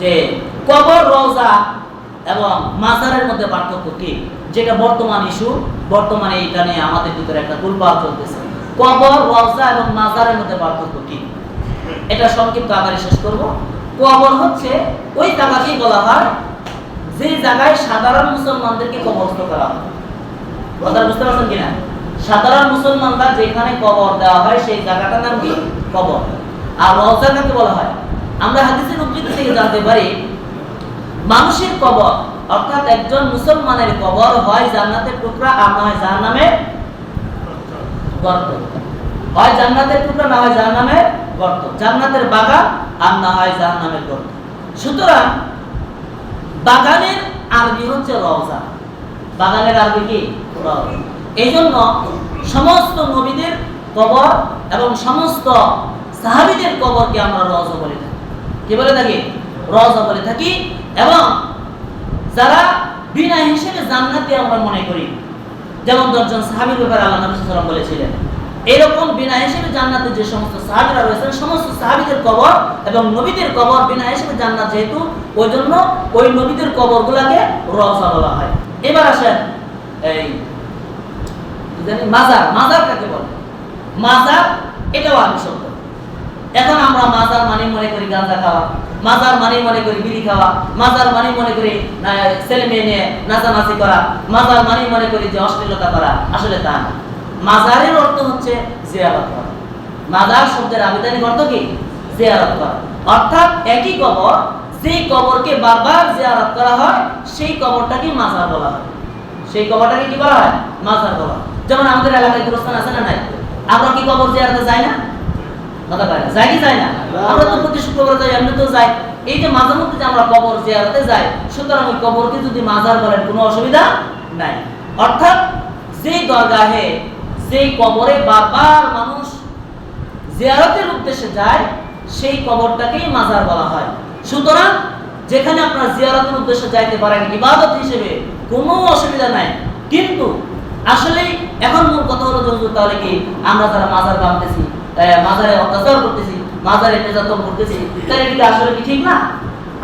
যে কবর, রওজা এবং মাজারের মধ্যে পার্থক্য কি, যেটা বর্তমান ইস্যু, বর্তমানে এটা নিয়ে আমাদের ভিতরে একটা তোলপাড় চলতেছে। কবর, রওজা এবং মাজারের মধ্যে পার্থক্য কি, এটা সংক্ষিপ্ত আকারে শেষ করব। কবর হচ্ছে ওই জায়গাকেই বলা হয় যে জায়গায় সাধারণ মুসলমানদেরকে কবরস্থ করা হয়। কথা বুঝতে পারছেন কিনা? সাধারণ মুসলমানরা যেখানে কবর দেওয়া হয় সেই জায়গাটার নাম কি? কবর। আর রওজা কাকে বলা হয়? আমরা হাদিসের উদ্ধৃতি থেকে জানতে পারি মানুষের কবর অর্থাৎ একজন মুসলমানের কবর হয় জান্নাতের টুকরা আর না হয় জাহান্নামের গর্ত। হয় জান্নাতের টুকরা না হয় জাহান্নামের গর্ত, জান্নাতের বাগান আর না হয় জাহান্নামের গর্ত। সুতরাং বাগানের আরবি হচ্ছে রওজা। বাগানের আরবি কি? রওজা। এইজন্য সমস্ত নবীদের কবর এবং সমস্ত সাহাবীদের কবরকে আমরা রওজা বলে থাকি। কি বলে থাকি? রওজা বলে থাকি। এবং যারা বিনা হিসেবে জান্নাতি আমরা মনে করি, যেমন 10 জন সাহাবীর ব্যাপারে আল্লাহ নবী সাল্লাল্লাহু আলাইহি ওয়াসাল্লাম বলেছিলেন, এরকম বিনা হিসেবে জান্নাতের যে সমস্ত সাহাবীরা রয়েছেন সমস্ত সাহাবীদের কবর এবং নবীদের কবর বিনা হিসেবে জান্নাত, যেহেতু ওই জন্য ওই নবীদের কবরগুলোকে রওজা বলা হয়। এবার আসেন এই মাজার। মাজার কাকে বলে? মাজার এটাও আরবি শব্দ। এখন আমরা মাজার মানে মনে করি গাঁজা খাওয়া, মাজার মানে মনে করি বিড়ি খাওয়া, মাজার মানে মনে করি ছেলে মেয়ে নিয়ে নাচানাচি করা, মাজার মানে মনে করি যে অশ্লীলতা করা। আসলে তা না। মাজারের অর্থ হচ্ছে জিয়ারত করা। মাজার শব্দের আবিধানিক অর্থ কি? জিয়ারত করা। অর্থাৎ একই কবর, যেই কবরকে বারবার জিয়ারত করা হয় সেই কবরটাকে মাজার বলা হয়। সেই কবরটাকে কি বলা হয়? মাজার বলা হয়। যেমন আমাদের এলাকায় গোরস্থান আছে না নাই? আমরা কি কবর জিয়ারতে যাই না? কথা বলে যাই কি যাই না? আমরা তো প্রতি শুক্রবার যাই, এমনি তো যাই। এই যে মাঝে মধ্যে যে আমরা কবর জিয়ারতে যাই, সুতরাং ওই কবরকে যদি মাজার বলেন কোনো অসুবিধা নাই। অর্থাৎ যে দরগাহে, যে কবরে বারবার মানুষ জিয়ারতের উদ্দেশ্যে যায় সেই কবরটাকেই মাজার বলা হয়। সুতরাং যেখানে আপনারা জিয়ারতের উদ্দেশ্যে যাইতে পারেন ইবাদত হিসেবে, কোনো অসুবিধা নাই। কিন্তু আসলে এখন মূল কথা হলো যে তাহলে কি আমরা যারা মাজার বাঁধতেছি, মাজারে অত্যাচার করতেছি, মাজারে নির্যাতন করতেছি, তাহলে এটা আসলে কি ঠিক না?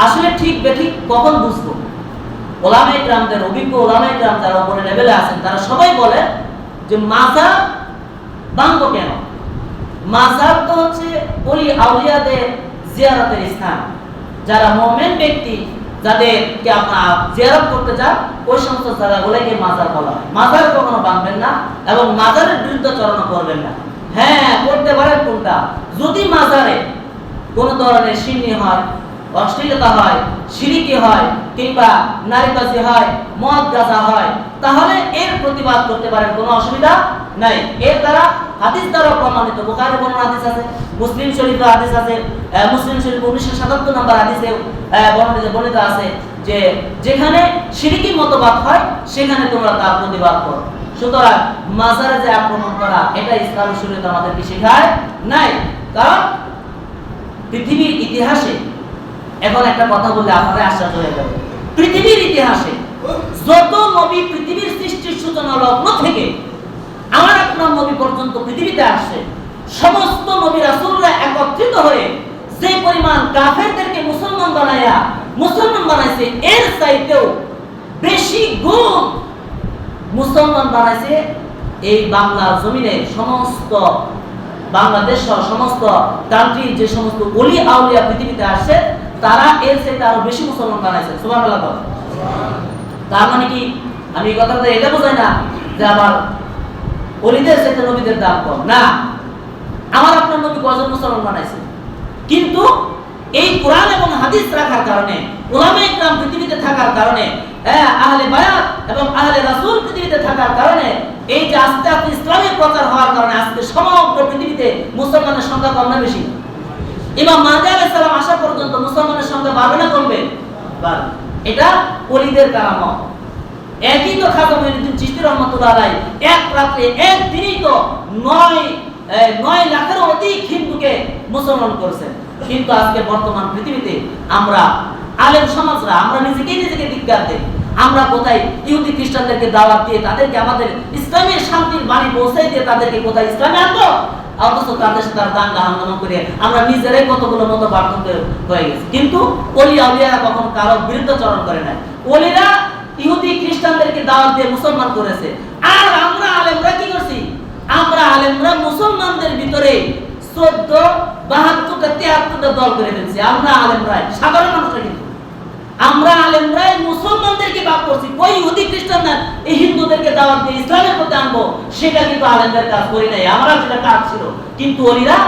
আসলে ঠিক বেঠিক কখন বুঝবো? ওলামায়ে কেরামদের, অভিজ্ঞ ওলামায়ে কেরাম যারা উপরে লেভেলে আছেন তারা সবাই বলে যে মাজার ভাঙবো কেন? মাজার তো হচ্ছে ওলি আউলিয়াদের জিয়ারতের স্থান। যারা মুমিন ব্যক্তি যাদেরকে আপনারা জিয়ারত করতে যান ওই সমস্ত জায়গাগুলোকে মাজার বলা হয়। মাজার কখনো ভাঙবেন না এবং মাজারের বিরুদ্ধাচরণ করবেন না। হ্যাঁ, করতে পারেন কোনটা? যদি মাজারে কোন ধরনের শিরনি হয়, অশ্লীলতা হয়, শিরিকি হয়, কিংবা নারীবাজি হয়, মদ গাঁজা হয়, তাহলে এর প্রতিবাদ করতে পারেন, কোনো অসুবিধা নাই। এর দ্বারা হাদিস দ্বারা প্রমাণিত, বুখারী বর্ণনা হাদিস আছে, মুসলিম শরীফে হাদিস আছে, মুসলিম শরীফ 1977 নম্বর হাদিসে বর্ণিত আছে যে যেখানে শিরিকি মতবাদ হয় সেখানে তোমরা তার প্রতিবাদ করো। সুতরাং মাজারে যে আক্রমণ করা এটা ইসলামী শরীয়ত আমাদেরকে শেখায় নাই। কারণ পৃথিবীর ইতিহাসে, এখন একটা কথা বললে আপনারা আশ্চর্য হয়ে যাবে, পৃথিবীর ইতিহাসে যত নবী পৃথিবীর সৃষ্টির সূচনা লগ্ন থেকে আমার আপনার নবী পর্যন্ত পৃথিবীতে আসছে, সমস্ত নবী রাসূলরা একত্রিত হয়ে যে পরিমাণ কাফেরদেরকে মুসলমান বানাইছে এর চাইতেও বেশি গুণ মুসলমান বানাইছে এই বাংলার জমিনে সমস্ত বাংলাদেশ সহ সমস্ত কান্ট্রির যে সমস্ত ওলি আউলিয়া পৃথিবীতে আসছে তারা এর চাইতে আরো বেশি মুসলমান বানাইছে। সুবহানাল্লাহ। তার মানে কি আমি এই কথাটা এটা বোঝাই না যে আমার ওলিদের চাইতে নবীদের দাম কম, না। আমার আপনার নবী কয়জন মুসলমান বানাইছে, কিন্তু এই কোরআন এবং হাদিস রাখার কারণে, উলামায়ে কেরাম পৃথিবীতে থাকার কারণে, আহলে বায়াত এবং আহলে রাসূল পৃথিবীতে থাকার কারণে, এই যে আস্তে আস্তে ইসলামের প্রচার হওয়ার কারণে আজকে সমগ্র পৃথিবীতে মুসলমানের সংখ্যা কম না বেশি? ইমাম মাহদী আলাইহিস সালাম আসা পর্যন্ত মুসলমানের সংখ্যা বাড়বে না কমবে? বাড়বে। এটা ওলিদের কারামত। একই তো খাজা মুঈনুদ্দিন চিশতি রাহমাতুল্লাহ আলাইহি এক রাতে এক দিনই তো 9 লাখেরও অধিক হিন্দুকে মুসলমান করেছেন। কিন্তু আজকে বর্তমান পৃথিবীতে আমরা আলেম সমাজরা আমরা নিজেকে ধিক্কার দেই। আমরা কোথায় ইহুদি খ্রিস্টানদেরকে দাওয়াত দিয়ে তাদেরকে আমাদের ইসলামের শান্তির বাণী পৌঁছাই দিয়ে তাদেরকে কোথায় ইসলামে আনবো? অথচ তাদের সাথে তার দাঙ্গা হাঙ্গামা করে আমরা নিজেরাই কতগুলো মত পার্থক্য হয়ে গেছি। কিন্তু ওলি আউলিয়ারা কখনো কারো বিরুদ্ধাচরণ করে নাই। ওলিরা ইহুদি খ্রিস্টানদেরকে দাওয়াত দিয়ে মুসলমান করেছে। আর আমরা আলেমরা কি করছি? আমরা আলেমরা মুসলমানদের ভিতরে 14, 72টা 73টা দল করে ফেলছি। আমরা আলেমরাই, সাধারণ মানুষরা কিন্তু আমরা আলেমরাই মুসলমানদেরকে ভাগ করছি। কই ইহুদি খ্রিস্টানরা এই হিন্দুদেরকে দাওয়াত দিয়ে ইসলামের পথে আনবো, সেটা কিন্তু আলেমদের কাজ করি নাই, আমরা যেটা কাজ ছিল। কিন্তু ওলিরা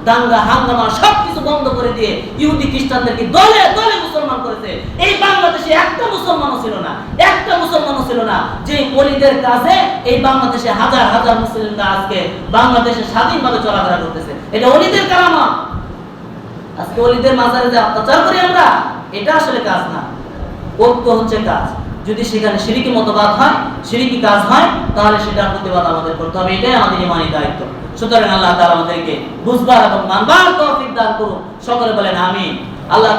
দাঙ্গা হাঙ্গামা সবকিছু বন্ধ করে দিয়ে ইহুদি খ্রিস্টানদেরকে দলে দলে মুসলমান করেছে। এই বাংলাদেশে একটা মুসলমানও ছিল না, একটা মুসলমানও ছিল না যে ওলিদের কাছে এই বাংলাদেশে হাজার হাজার মুসলিমরা আজকে বাংলাদেশে স্বাধীনভাবে চলাফেরা করতেছে। এটা ওলিদের কারামত। আজকে ওলিদের মাজারে যে অত্যাচার করি আমরা, এটা আসলে কাজ না, ঐক্য হচ্ছে কাজ। যদি সেখানে শিরকি মতবাদ হয়, শিরকি কাজ হয়, তাহলে সেটার প্রতিবাদ আমাদের করতে হবে। এটাই আমাদের ইমানি দায়িত্ব। সুতরাং আল্লাহ তাআলা আমাদেরকে বুঝবার এবং মানবার তৌফিক দান করুন। সকলে বলেন আমিন। আল্লাহ